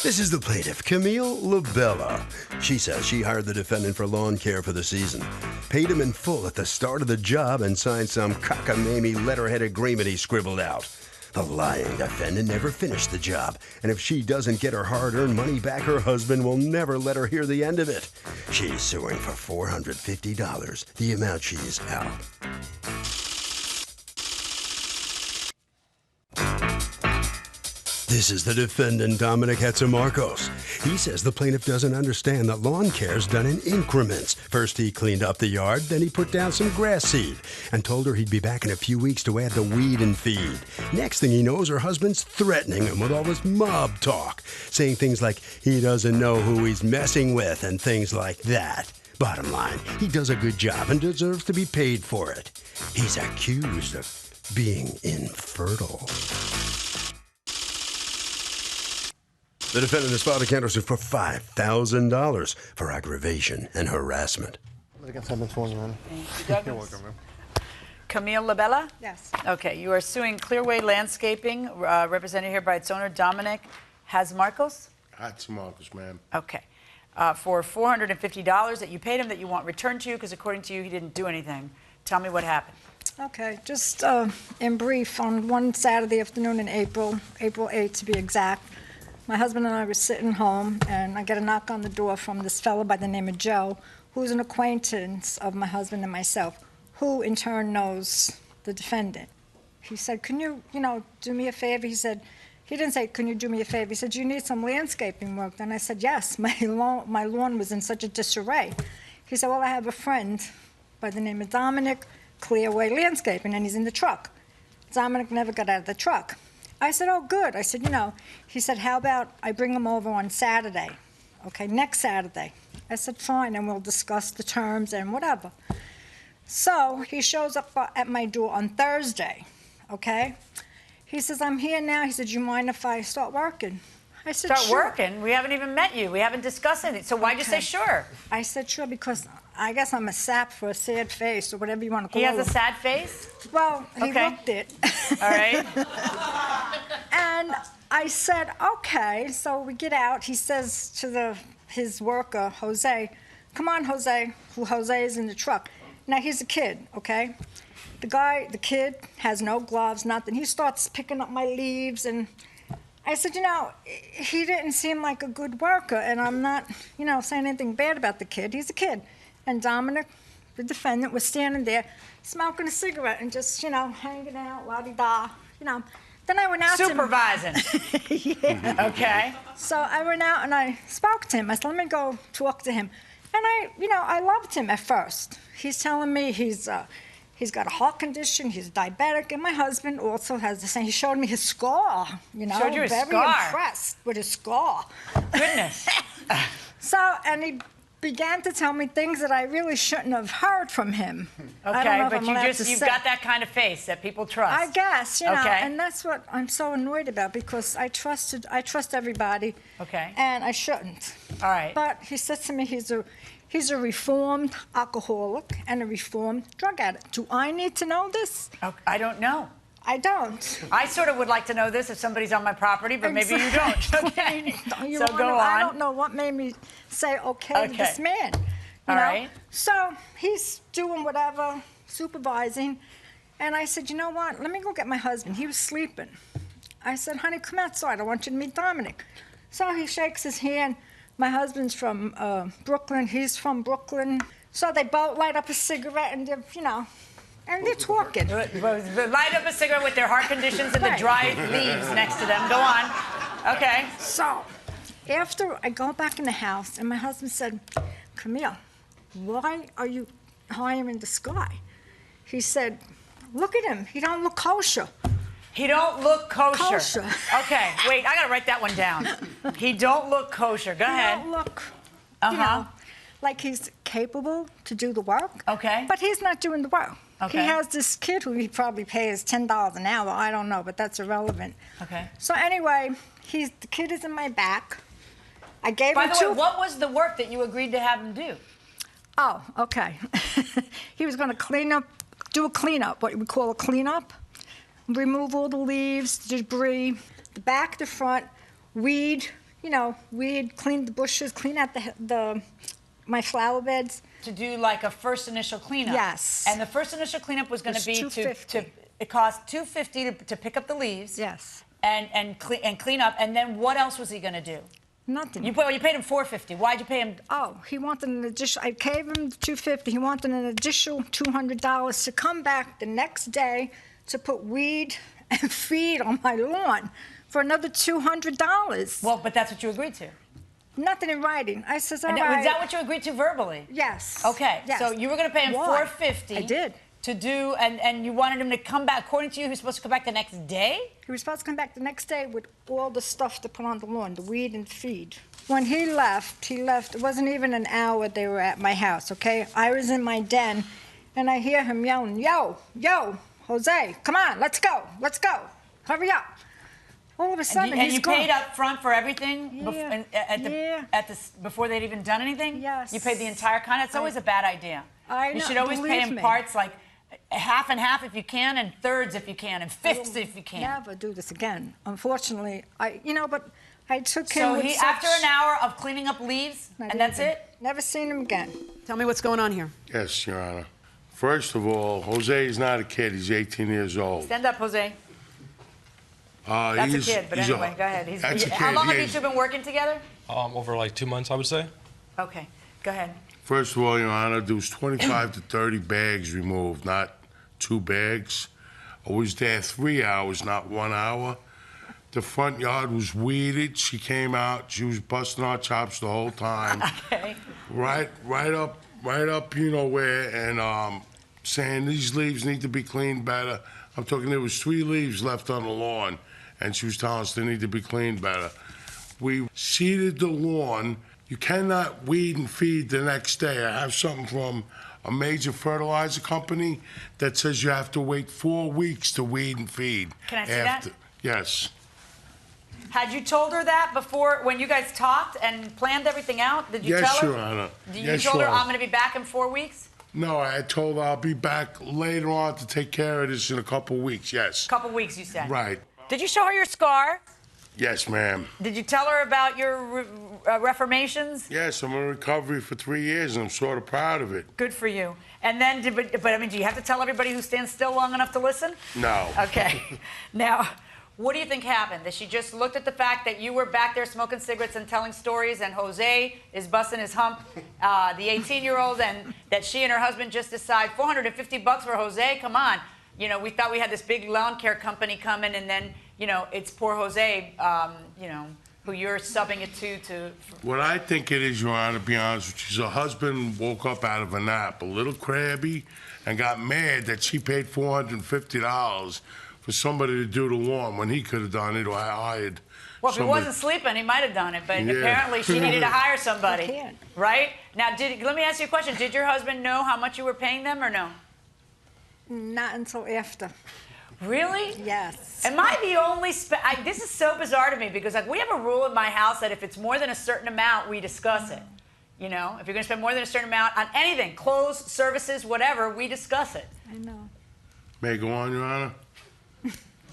This is the plaintiff, Camille Labella. She says she hired the defendant for lawn care for the season, paid him in full at the start of the job, and signed some cockamamie letterhead agreement he scribbled out. The lying defendant never finished the job, and if she doesn't get her hard-earned money back, her husband will never let her hear the end of it. She's suing for $450, the amount she's out. This is the defendant, Dominic Hatzimarkos. He says the plaintiff doesn't understand that lawn care is done in increments. First he cleaned up the yard, then he put down some grass seed and told her he'd be back in a few weeks to add the weed and feed. Next thing he knows, her husband's threatening him with all this mob talk, saying things like he doesn't know who he's messing with and things like that. Bottom line, he does a good job and deserves to be paid for it. He's accused of being infertile. The defendant has filed a countersuit for $5,000 for aggravation and harassment. Against Edmonds Falls, man. You're welcome, man. Camille Labella? Yes. Okay, you are suing Clearway Landscaping, represented here by its owner, Dominic Hatzimarkos? Hatzimarkos, ma'am. Okay. For $450 that you paid him that you want returned to you because according to you, he didn't do anything. Tell me what happened. Okay, just in brief, on one Saturday afternoon in April 8th to be exact, my husband and I were sitting home, and I get a knock on the door from this fellow by the name of Joe, who's an acquaintance of my husband and myself, who in turn knows the defendant. He said, can you do me a favor? He didn't say, can you do me a favor? He said, you need some landscaping work. And I said, yes, my lawn was in such a disarray. He said, well, I have a friend by the name of Dominic, Clearway Landscaping, and he's in the truck. Dominic never got out of the truck. I said, oh, good. I said, he said, how about I bring him over on Saturday? Okay, next Saturday. I said, fine, and we'll discuss the terms and whatever. So he shows up at my door on Thursday, okay? He says, I'm here now. He said, you mind if I start working? I said, Start sure. working? We haven't even met you. We haven't discussed anything. So why'd you say sure? I said, sure, because I guess I'm a sap for a sad face or whatever you want to call it. He has a sad face? Well, he looked it. All right. And I said, okay. So we get out. He says to his worker, Jose, come on, Jose, who Jose is in the truck. Now, he's a kid, okay? The kid has no gloves, nothing. He starts picking up my leaves, and I said, he didn't seem like a good worker, and I'm not, saying anything bad about the kid. He's a kid. And Dominic, the defendant, was standing there smoking a cigarette and just, hanging out, la-di-da, Then I went out Supervising. to him. Yeah. Okay. So I went out and I spoke to him. I said, let me go talk to him. And I loved him at first. He's telling me he's got a heart condition, he's diabetic, and my husband also has the same. He showed me his scar, Showed you his very scar. impressed with his scar. Goodness. And he began to tell me things that I really shouldn't have heard from him. Okay, but you've got that kind of face that people trust. I guess, Okay. and that's what I'm so annoyed about because I trust everybody. Okay. And I shouldn't. All right. But he said to me he's a reformed alcoholic and a reformed drug addict. Do I need to know this? I don't know. I don't. I sort of would like to know this if somebody's on my property, but maybe you don't. Okay. So go on. I don't know what made me say okay to this man. All right. So he's doing whatever, supervising. And I said, you know what? Let me go get my husband. He was sleeping. I said, honey, come outside. I want you to meet Dominic. So he shakes his hand. My husband's from Brooklyn. He's from Brooklyn. So they both light up a cigarette and they're, and they're talking. Light up a cigarette with their heart conditions and the dry leaves next to them. Go on. Okay. So after I go back in the house, and my husband said, Camille, why are you higher in the sky? He said, look at him. He don't look kosher. He don't look kosher. Kosher. Okay, wait, I gotta write that one down. He don't look kosher. Go ahead. He don't look, like he's capable to do the work. Okay. But he's not doing the work. Okay. He has this kid who he probably pays $10 an hour. I don't know, but that's irrelevant. Okay. So anyway, the kid is in my back. I gave him By the way, what was the work that you agreed to have him do? Oh, okay. He was going to do a cleanup, what we call a cleanup. Remove all the leaves, debris, the back, the front, weed, weed, clean the bushes, clean out my flower beds. To do like a first initial cleanup. Yes. And the first initial cleanup was going to be it cost $250 to pick up the leaves. Yes. And clean up. And then what else was he going to do? Nothing. You paid him $450. Why'd you pay him? Oh, he wanted an additional. I gave him $250. He wanted an additional $200 to come back the next day to put weed and feed on my lawn for another $200. Well, but that's what you agreed to. Nothing in writing. I says, all And right. was that what you agreed to verbally? Yes. Okay. Yes. So you were going to pay him $450. I did. To do, and you wanted him to come back. According to you, he was supposed to come back the next day? He was supposed to come back the next day with all the stuff to put on the lawn, the weed and feed. When he left, it wasn't even an hour they were at my house, okay? I was in my den, and I hear him yelling, yo, Jose, come on, let's go, hurry up. All of a sudden, he's gone. And you paid up front for everything before they'd even done anything? Yes. You paid the entire kind? It's always a bad idea. I know, you should always pay believe him me. parts, like half and half if you can, and thirds if you can, and fifths if you can. Never do this again. Unfortunately, but I took him So with after an hour of cleaning up leaves, and that's it? Never seen him again. Tell me what's going on here. Yes, Your Honor. First of all, Jose is not a kid. He's 18 years old. Stand up, Jose. That's a kid, but anyway, go ahead. That's a kid. How long have you two been working together? Over like 2 months, I would say. Okay, go ahead. First of all, Your Honor, there was 25 to 30 bags removed, not 2 bags. I was there 3 hours, not 1 hour. The front yard was weeded. She came out. She was busting our chops the whole time. Okay. Right up, you know where, and saying these leaves need to be cleaned better. I'm talking there was 3 leaves left on the lawn, and she was telling us they need to be cleaned better. We seeded the lawn. You cannot weed and feed the next day. I have something from a major fertilizer company that says you have to wait 4 weeks to weed and feed. Can I see that? Yes. Had you told her that before, when you guys talked and planned everything out? Did you tell her? Yes, Your Honor. You told her, I'm going to be back in 4 weeks? No, I told her I'll be back later on to take care of this in a couple weeks, yes. Couple weeks, you said. Right. Did you show her your scar? Yes, ma'am. Did you tell her about your reformations? Yes, I'm in recovery for 3 years, and I'm sort of proud of it. Good for you. And then, but I mean, do you have to tell everybody who stands still long enough to listen? No. Okay. Now, what do you think happened? That she just looked at the fact that you were back there smoking cigarettes and telling stories, and Jose is busting his hump, the 18-year-old, and that she and her husband just decide $450 for Jose? Come on. You know, we thought we had this big lawn care company coming, and then, you know, it's poor Jose, who you're subbing it to. What I think it is, Your Honor, to be honest with you, is her husband woke up out of a nap, a little crabby, and got mad that she paid $450 for somebody to do the lawn when he could have done it or hired. Well, if he somebody. wasn't sleeping, he might have done it, but Yeah. apparently she needed to hire somebody, I can't. right? Now, let me ask you a question. Did your husband know how much you were paying them or no? Not until after. Really? Yes. Am I the only? This is so bizarre to me because like we have a rule in my house that if it's more than a certain amount, we discuss it. You know, if you're going to spend more than a certain amount on anything, clothes, services, whatever, we discuss it. I know. May I go on, Your Honor?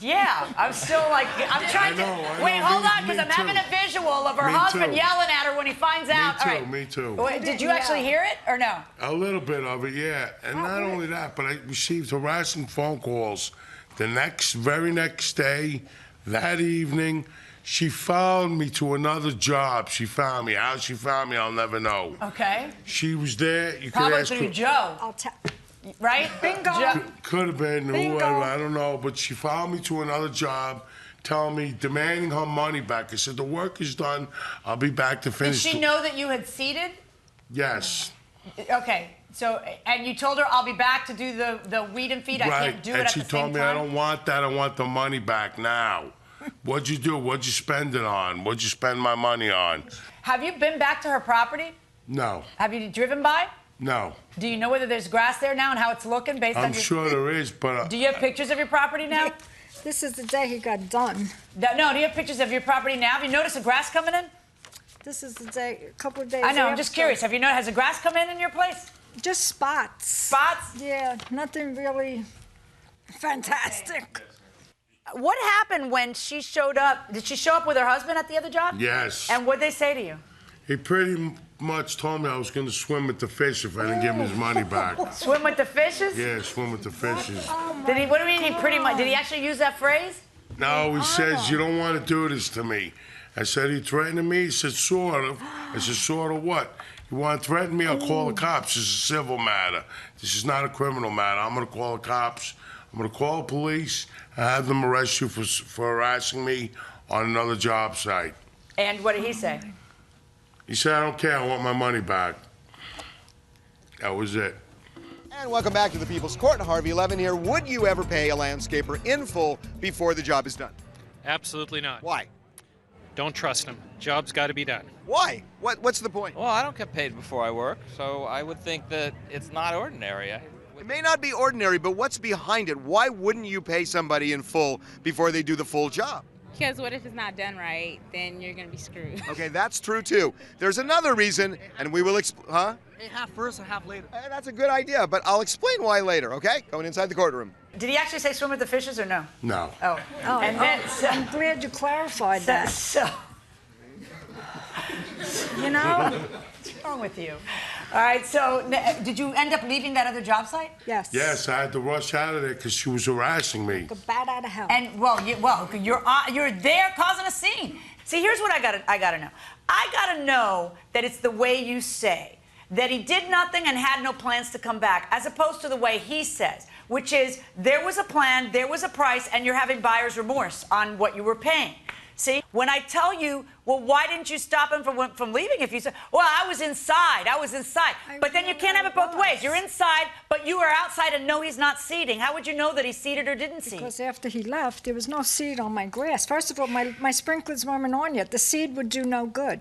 Yeah, I'm still like, I'm trying I know, to. Wait, me- hold on, me because I'm having too. a visual of her Me husband too. yelling at her when he finds out. too, All right. me too. Wait, did you actually hear it or no? A little bit of it, yeah. And not only that, but I received harassing phone calls the very next day, that evening. She found me to another job. She found me. How she found me, I'll never know. Okay. She was there. You could Probably ask through her. Joe, I'll tell. right? Bingo. Joe. Could have been Bingo. whoever, I don't know. But she found me to another job, telling me, demanding her money back. I said, the work is done. I'll be back to Did finish. she know that you had seeded? Yes. Okay. So, and you told her, I'll be back to do the weed and feed. I Right. can't do it And at she the same told me, time. I don't want that. I want the money back now. What'd you do? What'd you spend it on? What'd you spend my money on? Have you been back to her property? No. Have you driven by? No. Do you know whether there's grass there now and how it's looking based on I'm your... sure there is, but... Do you have pictures of your property now? This is the day he got done. No, do you have pictures of your property now? Have you noticed the grass coming in? This is the day, a couple of days I know, I'm just after. curious. Have you noticed, has the grass come in your place? Just spots. Spots? Yeah, nothing really fantastic. what happened when she showed up? Did she show up with her husband at the other job? Yes. And what'd they say to you? He pretty much told me I was going to swim with the fish if I didn't give him his money back. Swim with the fishes? Yeah, swim with the fishes. Did he? What do you mean? He pretty much? Did he actually use that phrase? No, he says, you don't want to do this to me. I said, he threatened me? He said, sort of. I said, sort of what? You want to threaten me? I'll call the cops. This is a civil matter. This is not a criminal matter. I'm going to call the cops. I'm going to call the police and have them arrest you for harassing me on another job site. And what did he say? He said, I don't care. I want my money back. That was it. And welcome back to the People's Court. Harvey 11 here. Would you ever pay a landscaper in full before the job is done? Absolutely not. Why? Don't trust him. Job's got to be done. Why? What's the point? Well, I don't get paid before I work, so I would think that it's not ordinary. It may not be ordinary, but what's behind it? Why wouldn't you pay somebody in full before they do the full job? Because what if it's not done right? Then you're going to be screwed. Okay, that's true too. There's another reason, and we will huh? Half first and half later. That's a good idea, but I'll explain why later, okay? Going inside the courtroom. Did he actually say swim with the fishes or no? No. Oh. And then, I'm glad you clarified that. So, You know? what's wrong with you? All right, so did you end up leaving that other job site? Yes. Yes, I had to rush out of there because she was harassing me. The bat out of hell. And you're there causing a scene. See, here's what I gotta know. I gotta know that it's the way you say that he did nothing and had no plans to come back, as opposed to the way he says, which is there was a plan, there was a price, and you're having buyer's remorse on what you were paying. See, when I tell you, well, why didn't you stop him from leaving? If you say, well, I was inside. But then you can't have it both ways. You're inside, but you are outside and know he's not seeding. How would you know that he seeded or didn't seed? Because after he left, there was no seed on my grass. First of all, my sprinklers weren't on yet. The seed would do no good.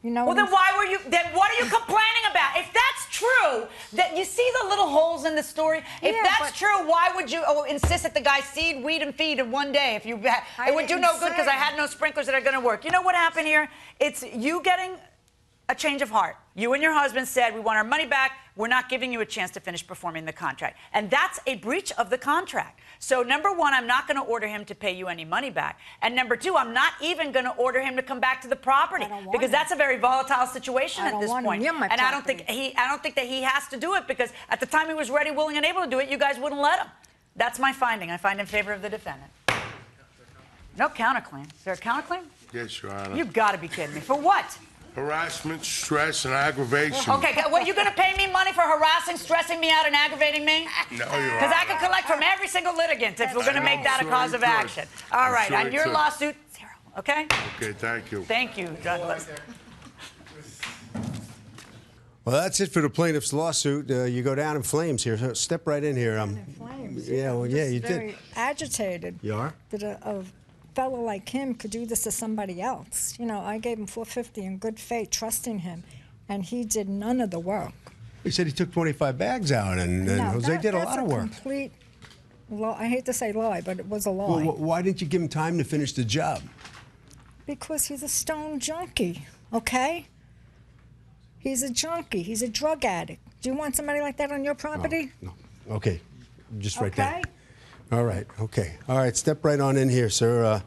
You know. Well, then what are you complaining about? If that's true, that you see the little holes in the story. If that's true, why would you insist that the guy seed, weed, and feed in one day? If it would do no good because I had no sprinklers that are going to work. You know what happened here? It's you getting a change of heart. You and your husband said, we want our money back. We're not giving you a chance to finish performing the contract. And that's a breach of the contract. So number one, I'm not going to order him to pay you any money back. And number two, I'm not even going to order him to come back to the property because that's a very volatile situation at this point. And I don't think that he has to do it because at the time he was ready, willing, and able to do it, you guys wouldn't let him. That's my finding. I find in favor of the defendant. No counterclaim. Is there a counterclaim? Yes, Your Honor. You've got to be kidding me. For what? Harassment, stress, and aggravation. Okay, well, you going to pay me money for harassing, stressing me out, and aggravating me? No, Your Honor. Because I could collect from every single litigant if we're going to make that a cause of action. All right, on your lawsuit, 0, okay? Okay, thank you. Thank you, Douglas. Well, that's it for the plaintiff's lawsuit. You go down in flames here. So step right in here. In flames. Yeah, well, yeah, I'm you just did. very agitated. You are? That a fellow like him could do this to somebody else. You know, I gave him $450 in good faith, trusting him, and he did none of the work. He said he took 25 bags out, and Jose did a lot of work. That's a complete lie. I hate to say lie, but it was a lie. Well, why didn't you give him time to finish the job? Because he's a stone junkie, okay? He's a junkie. He's a drug addict. Do you want somebody like that on your property? No. Okay, just right there. Okay. All right, okay. All right, step right on in here, sir,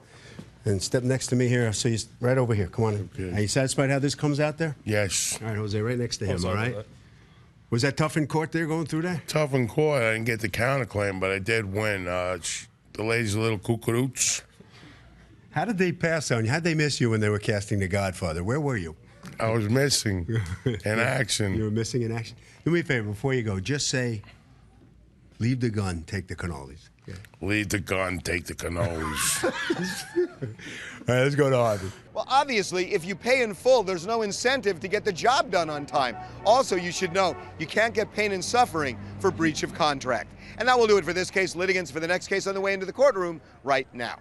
and step next to me here. So you right over here. Come on. Okay. Are you satisfied how this comes out there? Yes. All right, Jose, right next to him, Sorry all right? about that. Was that tough in court there, going through that? Tough in court. I didn't get the counterclaim, but I did win. The lady's a little cuckaroots. How did they pass on you? How did they miss you when they were casting The Godfather? Where were you? I was missing in action. You were missing in action? Do me a favor, before you go, just say, leave the gun, take the cannolis. Okay. Leave the gun, take the cannolis. All right, let's go to Harvey. Well, obviously, if you pay in full, there's no incentive to get the job done on time. Also, you should know you can't get pain and suffering for breach of contract. And that will do it for this case. Litigants for the next case on the way into the courtroom right now.